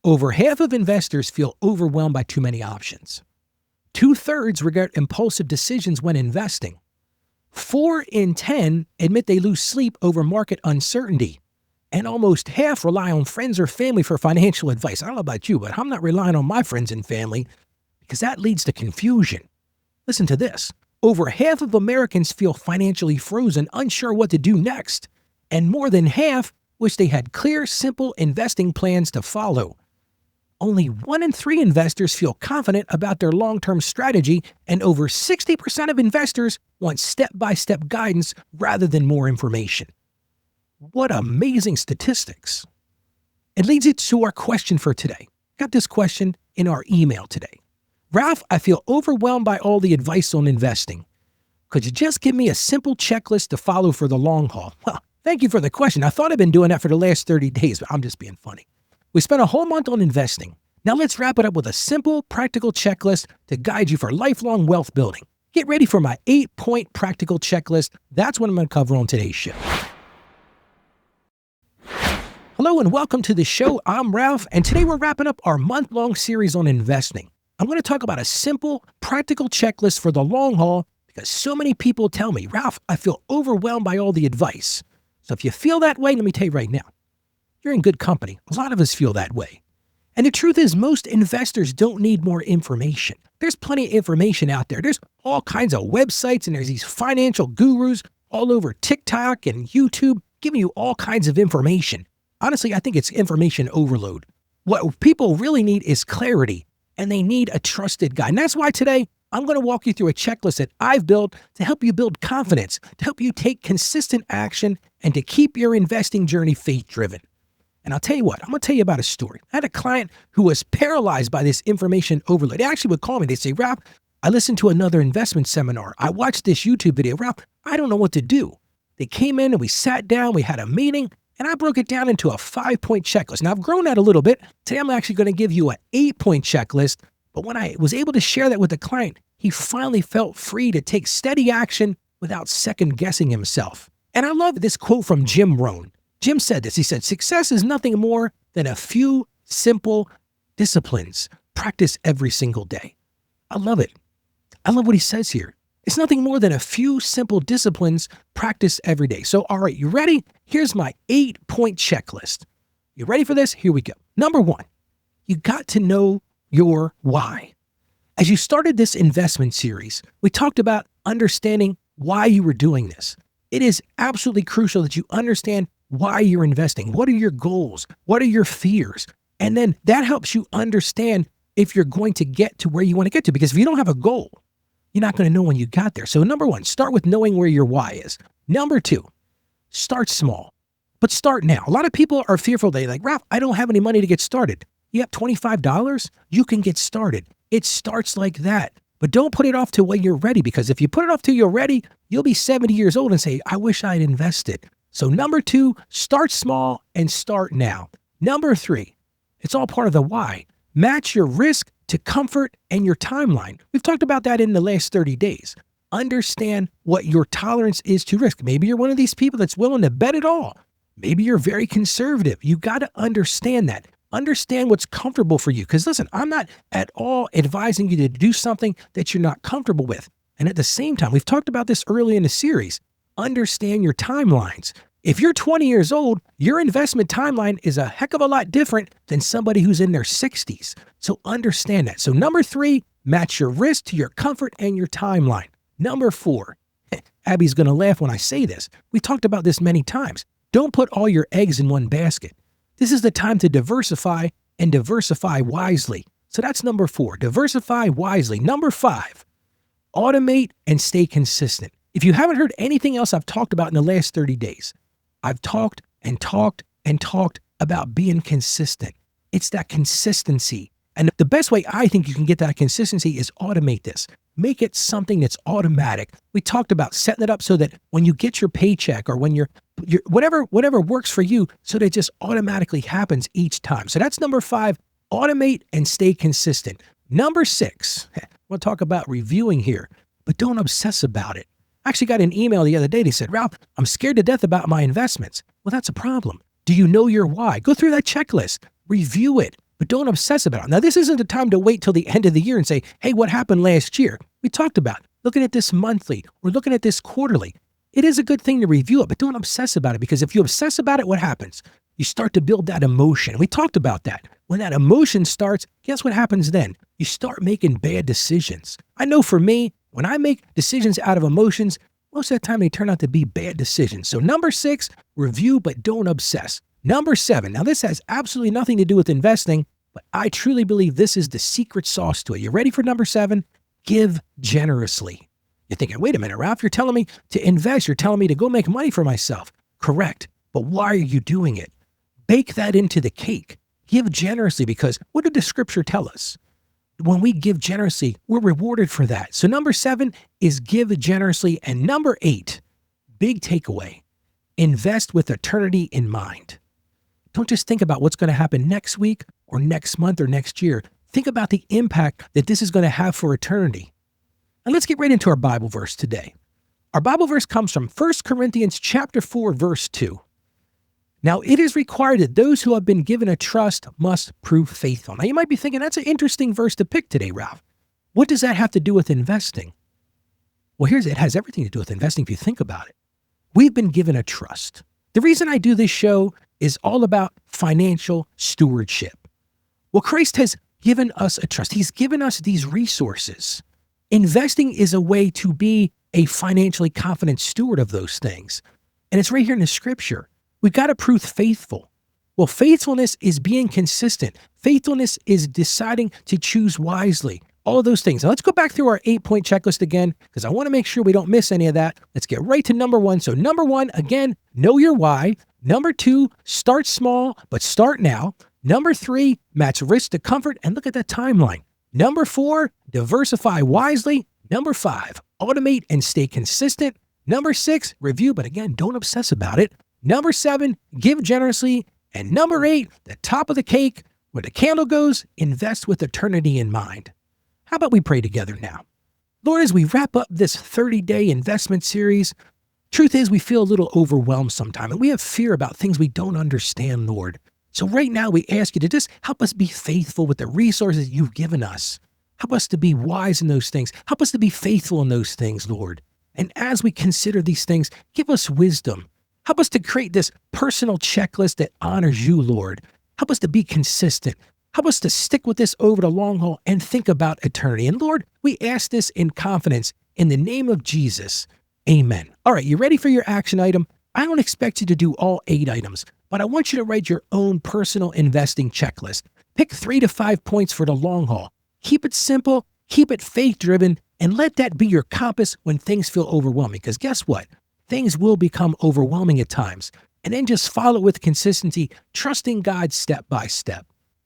Over half of investors feel overwhelmed by too many options. 2/3 regret impulsive decisions when investing. 4 in 10 admit they lose sleep over market uncertainty. And almost half rely on friends or family for financial advice. I don't know about you, but I'm not relying on my friends and family because that leads to confusion. Listen to this. Over half of Americans feel financially frozen, unsure what to do next. And more than half wish they had clear, simple investing plans to follow. Only 1 in 3 investors feel confident about their long-term strategy, and over 60% of investors want step-by-step guidance rather than more information. What amazing statistics. It leads it to our question for today. Got this question in our email today. Ralph, I feel overwhelmed by all the advice on investing. Could you just give me a simple checklist to follow for the long haul? Well, thank you for the question. I thought I've been doing that for the last 30 days, but I'm just being funny. We spent a whole month on investing. Now let's wrap it up with a simple, practical checklist to guide you for lifelong wealth building. Get ready for my 8-point practical checklist. That's what I'm going to cover on today's show. Hello and welcome to the show. I'm Ralph, and today we're wrapping up our month-long series on investing. I'm going to talk about a simple, practical checklist for the long haul because so many people tell me, Ralph, I feel overwhelmed by all the advice. So if you feel that way, let me tell you right now, you're in good company. A lot of us feel that way. And the truth is, most investors don't need more information. There's plenty of information out there. There's all kinds of websites, and there's these financial gurus all over TikTok and YouTube giving you all kinds of information. Honestly, I think it's information overload. What people really need is clarity, and they need a trusted guide. And that's why today, I'm going to walk you through a checklist that I've built to help you build confidence, to help you take consistent action, and to keep your investing journey faith-driven. And I'll tell you what, I'm going to tell you about a story. I had a client who was paralyzed by this information overload. They actually would call me. They'd say, Ralph, I listened to another investment seminar. I watched this YouTube video. Ralph, I don't know what to do. They came in and we sat down, we had a meeting, and I broke it down into a 5-point checklist. Now, I've grown that a little bit. Today, I'm actually going to give you an 8-point checklist. But when I was able to share that with the client, he finally felt free to take steady action without second-guessing himself. And I love this quote from Jim Rohn. Jim said this. He said, success is nothing more than a few simple disciplines practiced every single day. I love it. I love what he says here. It's nothing more than a few simple disciplines practiced every day. So, all right, you ready? Here's my 8-point checklist. You ready for this? Here we go. Number 1, you got to know your why. As you started this investment series, we talked about understanding why you were doing this. It is absolutely crucial that you understand why you're investing. What are your goals? What are your fears? And then that helps you understand if you're going to get to where you want to get to. Because if you don't have a goal, you're not going to know when you got there. So number 1, start with knowing where your why is. Number 2, start small, but start now. A lot of people are fearful. They're like, Ralph, I don't have any money to get started. You have $25? You can get started. It starts like that. But don't put it off to when you're ready, because if you put it off till you're ready, you'll be 70 years old and say, I wish I'd invested. So number 2, start small and start now. Number 3, it's all part of the why. Match your risk to comfort and your timeline. We've talked about that in the last 30 days. Understand what your tolerance is to risk. Maybe you're one of these people that's willing to bet it all. Maybe you're very conservative. You got to understand that. Understand what's comfortable for you. Because listen, I'm not at all advising you to do something that you're not comfortable with. And at the same time, we've talked about this early in the series. Understand your timelines. If you're 20 years old, your investment timeline is a heck of a lot different than somebody who's in their 60s. So understand that. So number 3, match your risk to your comfort and your timeline. Number 4, Abby's going to laugh when I say this. We talked about this many times. Don't put all your eggs in one basket. This is the time to diversify and diversify wisely. So that's number 4, diversify wisely. Number 5, automate and stay consistent. If you haven't heard anything else I've talked about in the last 30 days, I've talked and talked and talked about being consistent. It's that consistency. And the best way I think you can get that consistency is automate this. Make it something that's automatic. We talked about setting it up so that when you get your paycheck or when you're whatever works for you, so that it just automatically happens each time. So that's number 5, automate and stay consistent. Number 6, we'll talk about reviewing here, but don't obsess about it. I actually got an email the other day. They said, Ralph, I'm scared to death about my investments. Well, that's a problem. Do you know your why? Go through that checklist, review it, but don't obsess about it. Now, this isn't the time to wait till the end of the year and say, hey, what happened last year? We talked about looking at this monthly or looking at this quarterly. It is a good thing to review it, but don't obsess about it, because if you obsess about it, what happens? You start to build that emotion. We talked about that. When that emotion starts, guess what happens then? You start making bad decisions. I know for me, when I make decisions out of emotions, most of the time they turn out to be bad decisions. So number 6, review but don't obsess. Number 7, now this has absolutely nothing to do with investing, but I truly believe this is the secret sauce to it. You ready for number 7? Give generously. You're thinking, wait a minute, Ralph, you're telling me to invest. You're telling me to go make money for myself. Correct. But why are you doing it? Bake that into the cake. Give generously, because what did the scripture tell us? When we give generously, we're rewarded for that. So number 7 is give generously. And number 8, big takeaway, invest with eternity in mind. Don't just think about what's going to happen next week or next month or next year. Think about the impact that this is going to have for eternity. And let's get right into our Bible verse today. Our Bible verse comes from 1 Corinthians chapter 4, verse 2. Now, it is required that those who have been given a trust must prove faithful. Now, you might be thinking, that's an interesting verse to pick today, Ralph. What does that have to do with investing? Well, it has everything to do with investing if you think about it. We've been given a trust. The reason I do this show is all about financial stewardship. Well, Christ has given us a trust. He's given us these resources. Investing is a way to be a financially confident steward of those things. And it's right here in the scripture. We've got to prove faithful. Well, faithfulness is being consistent. Faithfulness is deciding to choose wisely. All of those things. Now let's go back through our 8-point checklist again, because I want to make sure we don't miss any of that. Let's get right to number 1. So number 1, again, know your why. Number 2, start small, but start now. Number 3, match risk to comfort and look at that timeline. Number 4, diversify wisely. Number 5, automate and stay consistent. Number 6, review, but again, don't obsess about it. Number 7, give generously. And number 8, the top of the cake, where the candle goes, invest with eternity in mind. How about we pray together now? Lord, as we wrap up this 30-day investment series, truth is we feel a little overwhelmed sometimes, and we have fear about things we don't understand, Lord. So right now we ask you to just help us be faithful with the resources you've given us. Help us to be wise in those things. Help us to be faithful in those things, Lord. And as we consider these things, give us wisdom. Help us to create this personal checklist that honors you, Lord. Help us to be consistent. Help us to stick with this over the long haul and think about eternity. And Lord, we ask this in confidence in the name of Jesus. Amen. All right, you ready for your action item? I don't expect you to do all 8 items, but I want you to write your own personal investing checklist. Pick 3 to 5 points for the long haul. Keep it simple, keep it faith-driven, and let that be your compass when things feel overwhelming. Because guess what? Things will become overwhelming at times. And then just follow with consistency, trusting God step by step.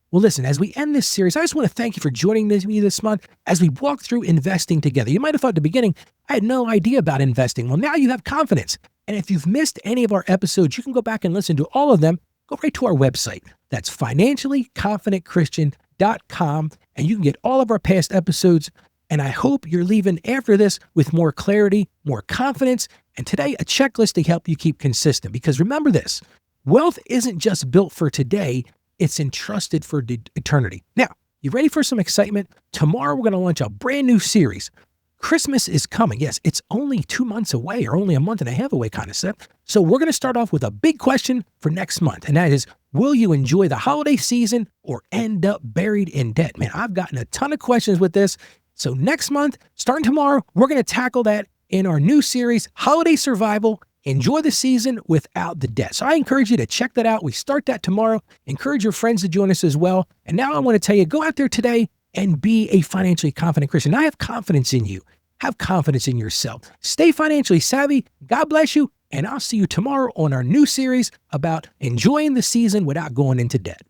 Well, listen, as we end this series, I just want to thank you for joining me this month as we walk through investing together. You might have thought at the beginning, I had no idea about investing. Well, now you have confidence. And if you've missed any of our episodes, you can go back and listen to all of them. Go right to our website. That's financiallyconfidentchristian.com. And you can get all of our past episodes. And I hope you're leaving after this with more clarity, more confidence, and today a checklist to help you keep consistent. Because remember this, wealth isn't just built for today, it's entrusted for eternity. Now, you ready for some excitement? Tomorrow we're going to launch a brand new series. Christmas is coming. Yes, it's only 2 months away, or only a month and a half away kind of stuff. So we're going to start off with a big question for next month. And that is, will you enjoy the holiday season or end up buried in debt? Man, I've gotten a ton of questions with this. So next month, starting tomorrow, we're going to tackle that in our new series, Holiday Survival. Enjoy the season without the debt. So I encourage you to check that out. We start that tomorrow. Encourage your friends to join us as well. And now I want to tell you, go out there today and be a financially confident Christian. I have confidence in you. Have confidence in yourself. Stay financially savvy. God bless you. And I'll see you tomorrow on our new series about enjoying the season without going into debt.